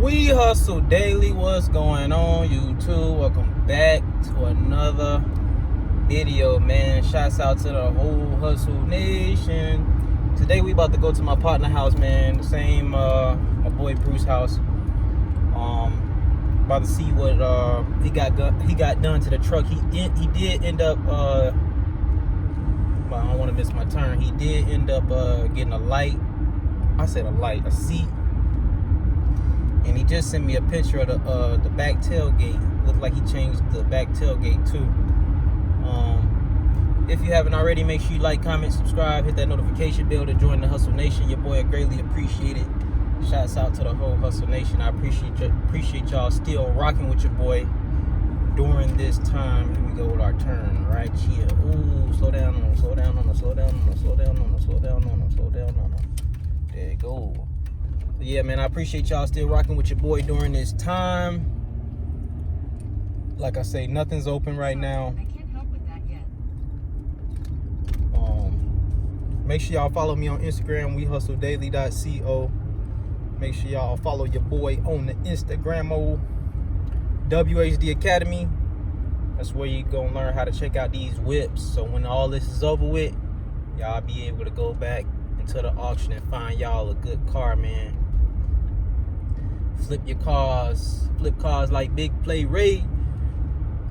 We Hustle Daily. What's going on, YouTube? Welcome back to another video, man. Shouts out to the whole Hustle Nation. Today we about to go to my partner house, man. The same my boy Bruce house. About to see what he got done to the truck. He did end up I don't want to miss my turn. He did end up getting a light. I said a seat. And he just sent me a picture of the back tailgate. Looked like he changed the back tailgate too. If you haven't already, make sure you like, comment, subscribe, hit that notification bell to join the Hustle Nation. Your boy, I greatly appreciate it. Shouts out to the whole Hustle Nation. I appreciate y'all still rocking with your boy during this time. Here we go with our turn right here. Ooh, slow down on him, slow down on him, slow down on him, slow down on him, slow down on him, slow down on him. There you go. But yeah, man, I appreciate y'all still rocking with your boy during this time. Like I say, nothing's open right now. I can't help with that yet. Make sure y'all follow me on Instagram, wehustledaily.co. Make sure y'all follow your boy on the Instagram, WHD Academy. That's where you gonna learn how to check out these whips. So when all this is over with, y'all be able to go back into the auction and find y'all a good car, man. Flip cars like Big Play Ray.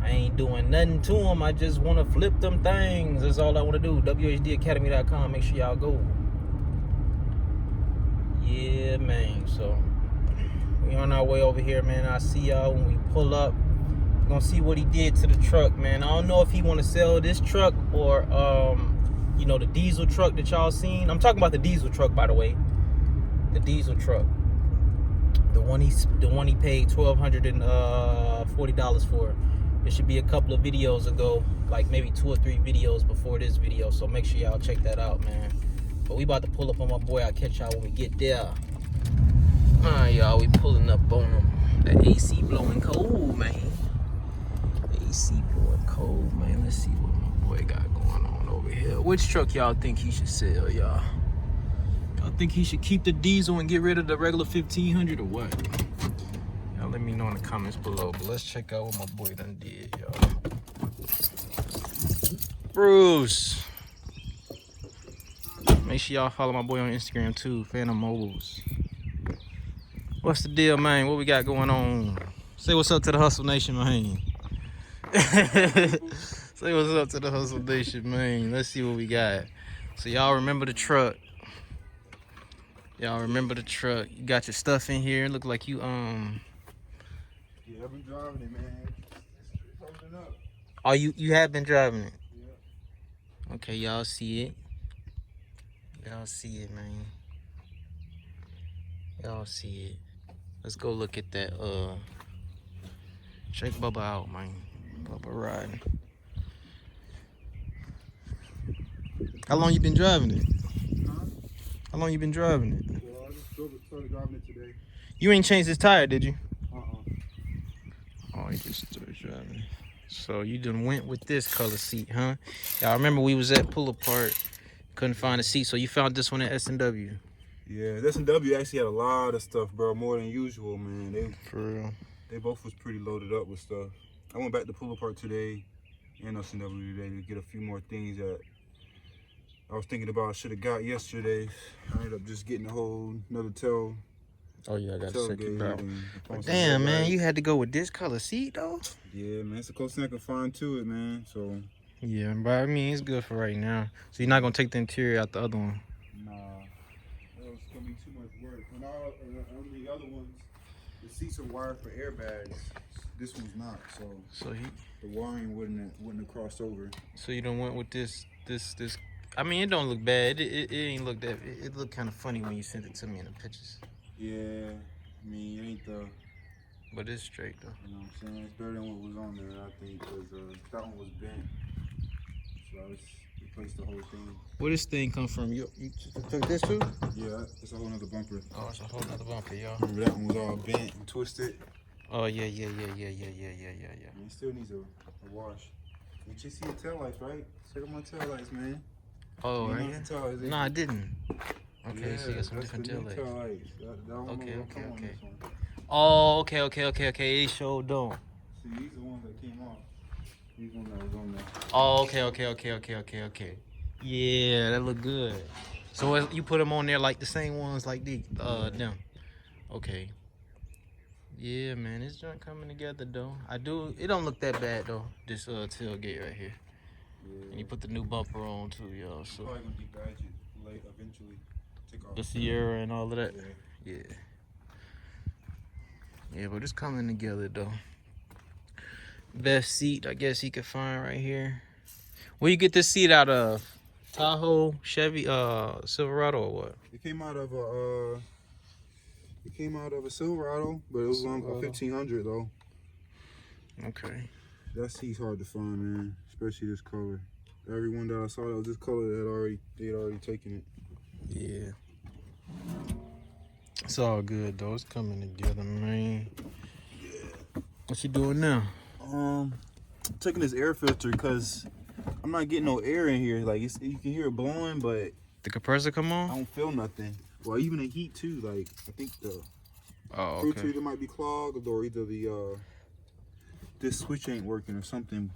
I ain't doing nothing to them. I just want to flip them things. That's all I want to do. whdacademy.com. Make sure y'all go. Yeah, man. So we on our way over here, man. I'll see y'all when we pull up. We're gonna see what he did to the truck, man. I don't know if he want to sell this truck or you know, the diesel truck that y'all seen. I'm talking about the diesel truck, by the way. The diesel truck. The one he paid $1,240 for. It should be a couple of videos ago, like maybe 2 or 3 videos before this video. So make sure y'all check that out, man. But we about to pull up on my boy. I'll catch y'all when we get there. Alright, y'all, we pulling up on him. The AC blowing cold, man. The AC blowing cold, man. Let's see what my boy got going on over here. Which truck y'all think he should sell, y'all? Y'all think he should keep the diesel and get rid of the regular 1500 or what? Y'all let me know in the comments below. But let's check out what my boy done did, y'all. Bruce. Make sure y'all follow my boy on Instagram too, Phantom Mobiles. What's the deal, man? What we got going on? Say what's up to the Hustle Nation, man. Say what's up to the Hustle Nation, man. Let's see what we got. So y'all remember the truck. Y'all remember the truck. You got your stuff in here. Look like you Yeah, I've been driving it, man. It's holding up. Oh, you have been driving it? Yeah. Okay, y'all see it. Y'all see it, man. Y'all see it. Let's go look at that. Check Bubba out, man. Bubba riding. How long you been driving it? Huh? How long you been driving it? Well, I just started driving it today. You ain't changed this tire, did you? Uh-uh. Oh, you just started driving. So you done went with this color seat, huh? Y'all remember we was at Pull Apart, couldn't find a seat, so you found this one at S&W. Yeah, S&W actually had a lot of stuff, bro. More than usual, man. For real. They both was pretty loaded up with stuff. I went back to Pull Apart today and S&W today to get a few more things that I was thinking about I should have got yesterday. I ended up just getting a whole another tail. Oh yeah, I got to check it out. But Damn, man, you had to go with this color seat though? Yeah, man, it's the closest thing I can find to it, man. So Yeah, but I mean, it's good for right now. So you're not gonna take the interior out the other one? nah, it's gonna be too much work. And all the other ones, the seats are wired for airbags. This one's not, so the wiring wouldn't have crossed over. So you done went with this. I mean, it don't look bad. It ain't look that. It looked kind of funny when you sent it to me in the pictures. Yeah, I mean, it ain't the. But it's straight though. You know what I'm saying? It's better than what was on there, I think, because that one was bent. So I just replaced the whole thing. Where this thing come from? You took this too? Yeah, it's a whole nother bumper. Oh, it's a whole nother bumper, y'all. Remember that one was all bent and twisted? Oh yeah. And it still needs a wash. You just see the taillights, right? Check out my taillights, man. Oh, You right know here? the taillights, No, I didn't. Okay, yeah, so you got some that's different the new taillights. taillights. That one Okay. will come on this one. Oh, okay. It sure don't. See, these are the ones that came off. These ones that was on there. Oh, okay. Yeah, that look good. So you put them on there like the same ones like them. Okay. Yeah, man, this joint coming together though. It don't look that bad though. This tailgate right here. Yeah. And you put the new bumper on too, y'all. So Probably gonna get gadget late eventually. Take off the Sierra and all of that. Yeah. Yeah, but it's coming together though. Best seat I guess he could find right here. Where you get this seat out of? Tahoe, Chevy, Silverado or what? It came out of a Silverado, but it was on a 1500 though. Okay. That seat's hard to find, man. Especially this color. Every one that I saw that was this color, they had already taken it. Yeah. It's all good though. It's coming together, man. Yeah. What you doing now? Taking this air filter because I'm not getting no air in here. Like you can hear it blowing, but The compressor come I on? don't feel nothing. Well, even the heat too. Like I think the filter either might be clogged or either the this switch ain't working or something.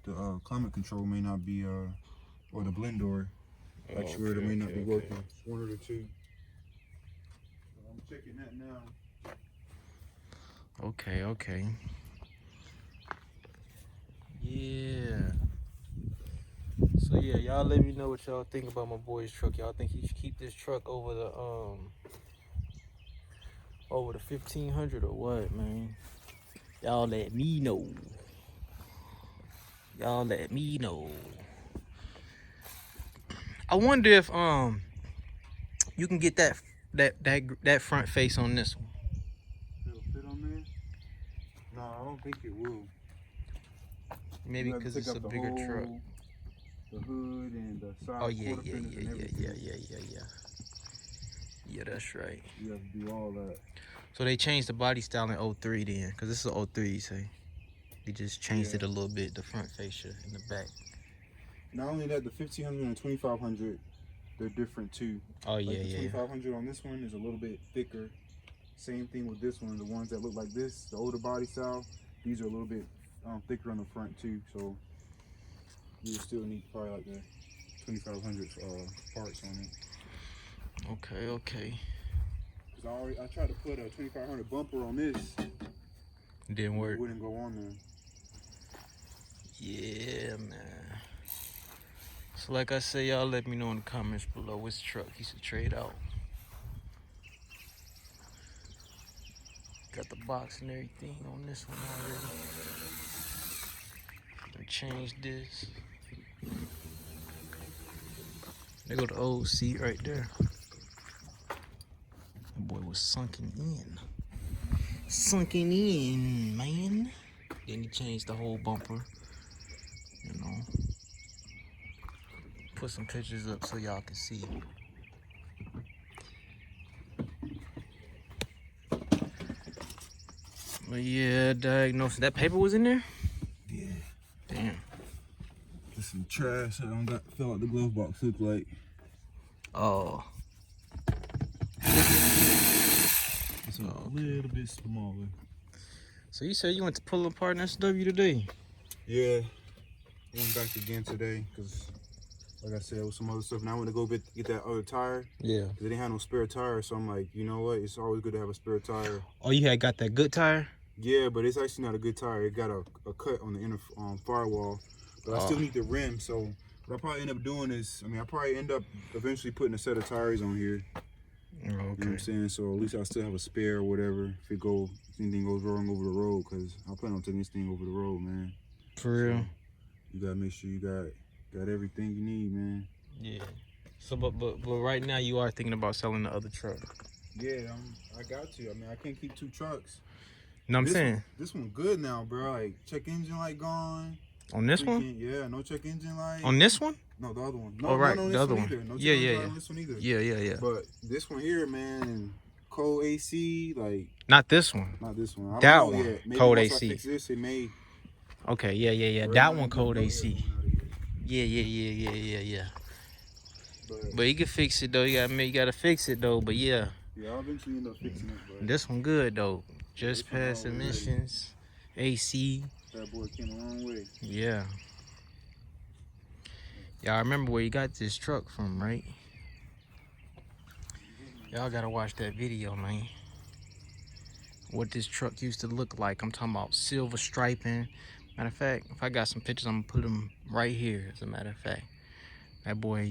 The climate control may not be or the blend door actuator may not be working. It's one of the two. So I'm checking that now. Okay. Yeah. So yeah, y'all let me know what y'all think about my boy's truck. Y'all think he should keep this truck over the 1500 or what, man? Y'all let me know. I wonder if you can get that front face on this one. It'll fit on there? No, I don't think it will. Maybe because it's a bigger truck. The hood and the side. Oh yeah. Yeah, that's right. You have to do all that. So they changed the body style in 03 then, because this is 03, you say. They just changed it a little bit, the front fascia and the back. Not only that, the 1500 and 2500, they're different too. Oh yeah, like the 2500 on this one is a little bit thicker. Same thing with this one. The ones that look like this, the older body style, these are a little bit thicker on the front too. So you still need probably like the 2500 parts on it. Okay. Cause I tried to put a 2500 bumper on this. It didn't work. It wouldn't go on there. Yeah, man. So like I say, y'all let me know in the comments below which truck he should trade out. Got the box and everything on this one already. I changed this. There go the old seat right there. That boy was sunken in, man. Then he changed the whole bumper, you know. Put some pictures up so y'all can see. But yeah, diagnosis. That paper was in there? Yeah. Damn. Just some trash. I don't feel like the glove box look like. Oh. It's a little bit smaller. So you said you went to pull apart an SW today? Yeah. Went back again today because, like I said, with some other stuff. Now I went to go get that other tire. Yeah. They didn't have no spare tire, so I'm like, you know what? It's always good to have a spare tire. Oh, you had got that good tire? Yeah, but it's actually not a good tire. It got a cut on the inner firewall. But I still need the rim, so what I probably end up doing is, I probably end up eventually putting a set of tires on here. Oh, okay. You know what I'm saying? So at least I still have a spare or whatever if anything goes wrong over the road, because I plan on taking this thing over the road, man. For real? So you gotta make sure you got everything you need, man. Yeah. So, but right now you are thinking about selling the other truck. Yeah, I got to. I can't keep two trucks. You know what I'm saying? This one good now, bro. Like, check engine light gone. On this one? Yeah, no check engine light. On this one? No, the other one. No, oh, right, no, the other one. Either. No check Yeah. on this one either. Yeah. But this one here, man, cold AC, like. Not this one. Not this one. That one. Maybe cold once AC. I fix this, it may. Okay, yeah. That one cold AC. Yeah. But you can fix it though. You gotta fix it though. But yeah. Yeah, I'll eventually end up fixing it. But this one good though. Just past emissions. AC. That boy came a long way. Yeah. Y'all remember where you got this truck from, right? Y'all gotta watch that video, man. What this truck used to look like. I'm talking about silver striping. Matter of fact, if I got some pictures, I'm gonna put them right here. As a matter of fact, that boy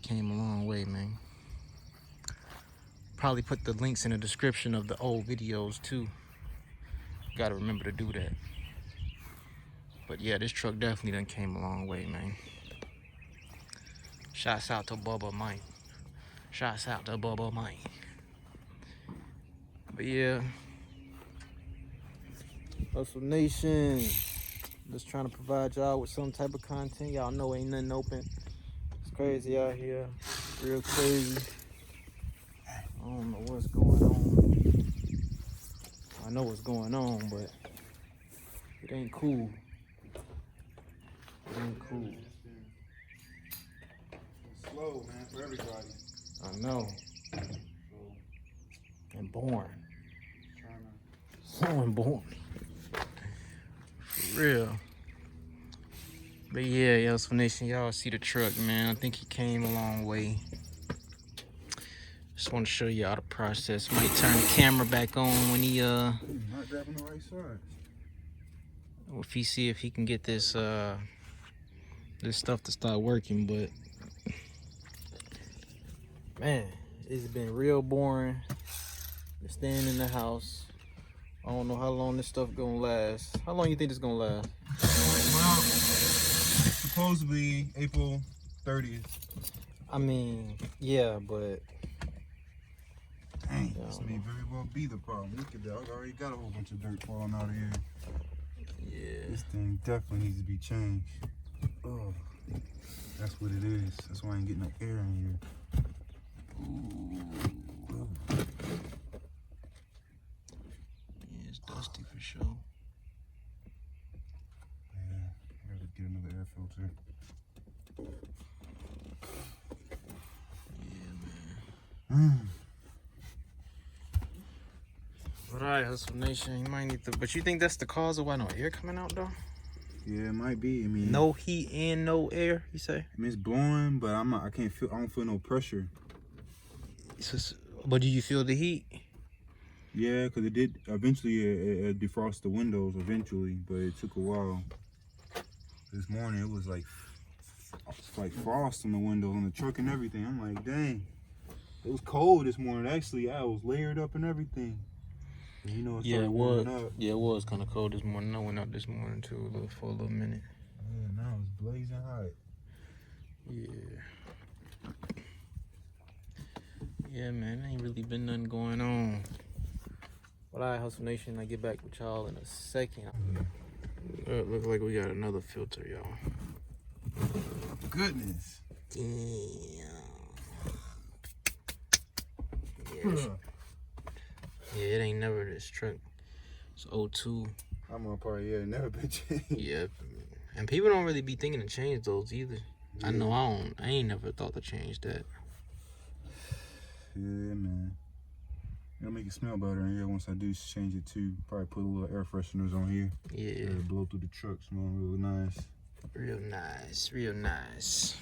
came a long way, man. Probably put the links in the description of the old videos too. Gotta remember to do that. But yeah, this truck definitely done came a long way, man. Shouts out to Bubba Mike. Shouts out to Bubba Mike. But yeah, Hustle Nation, just trying to provide y'all with some type of content. Y'all know ain't nothing open. It's crazy out here, real crazy. I don't know what's going on. I know what's going on, but it ain't cool. It ain't cool. It's slow, man, for everybody. I know. And born. So born. For real. But yeah, Hustle Nation, y'all see the truck, man. I think he came a long way. Just want to show y'all the process. Might turn the camera back on when he Not grabbing the right side. if he see if he can get this this stuff to start working. But man, it's been real boring. Been staying in the house. I don't know how long this stuff gonna last. How long you think this gonna last? Well, supposedly April 30th. I mean, yeah, but Dang, this may very well be the problem. Look at that. I already got a whole bunch of dirt falling out of here. yeah. This thing definitely needs to be changed. Oh, that's what it is. That's why I ain't getting no air in here. Ooh. Yeah, it's dusty for sure. Yeah, I gotta get another air filter. Yeah, man. But alright, Hustle Nation, you might need to. But you think that's the cause of why no air coming out though? Yeah, it might be. I mean, No heat and no air, you say? I mean, it's blowing, but I'm not. I can't feel. I don't feel no pressure. But do you feel the heat? Yeah, because it did eventually it defrost the windows eventually, but it took a while. This morning it was like frost on the windows on the truck and everything. I'm like, dang, it was cold this morning. Actually, I was layered up and everything. And you know, Yeah, it was. Up. Yeah, it was kind of cold this morning. I went out this morning too, for a little minute. Yeah, now it's blazing hot. Yeah. Yeah, man, ain't really been nothing going on. But alright, Hustle Nation, I get back with y'all in a second. Looks like we got another filter, y'all. Goodness. Damn. Yeah, it ain't never this truck. It's 02. I'm on part, yeah, never been changed. Yeah. And people don't really be thinking to change those either. Yeah. I know I ain't never thought to change that. Yeah, man. It'll make it smell better in here once I do change it too. Probably put a little air fresheners on here. Yeah. It'll blow through the truck, smell real nice. Real nice, real nice.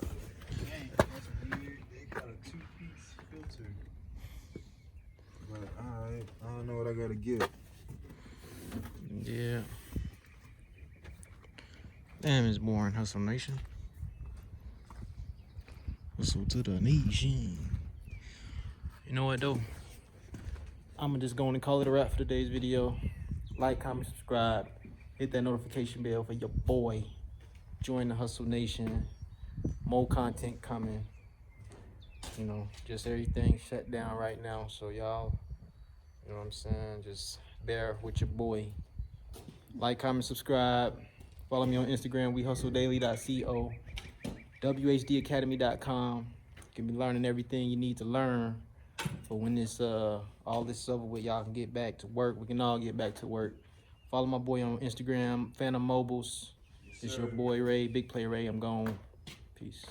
Dang, that's weird. They got a 2-piece filter. But alright, I don't know what I gotta get. Yeah. Damn, it's boring, Hustle Nation. Hustle to the nation. You know what though? I'ma just go on and call it a wrap for today's video. Like, comment, subscribe. Hit that notification bell for your boy. Join the Hustle Nation. More content coming. You know, just everything shut down right now. So y'all, you know what I'm saying? Just bear with your boy. Like, comment, subscribe. Follow me on Instagram, wehustledaily.co. whdacademy.com. You can be learning everything you need to learn. But when this all this is over with, y'all can get back to work. We can all get back to work. Follow my boy on Instagram, Phantom Mobiles. It's your boy Ray, Big Play Ray. I'm gone. Peace.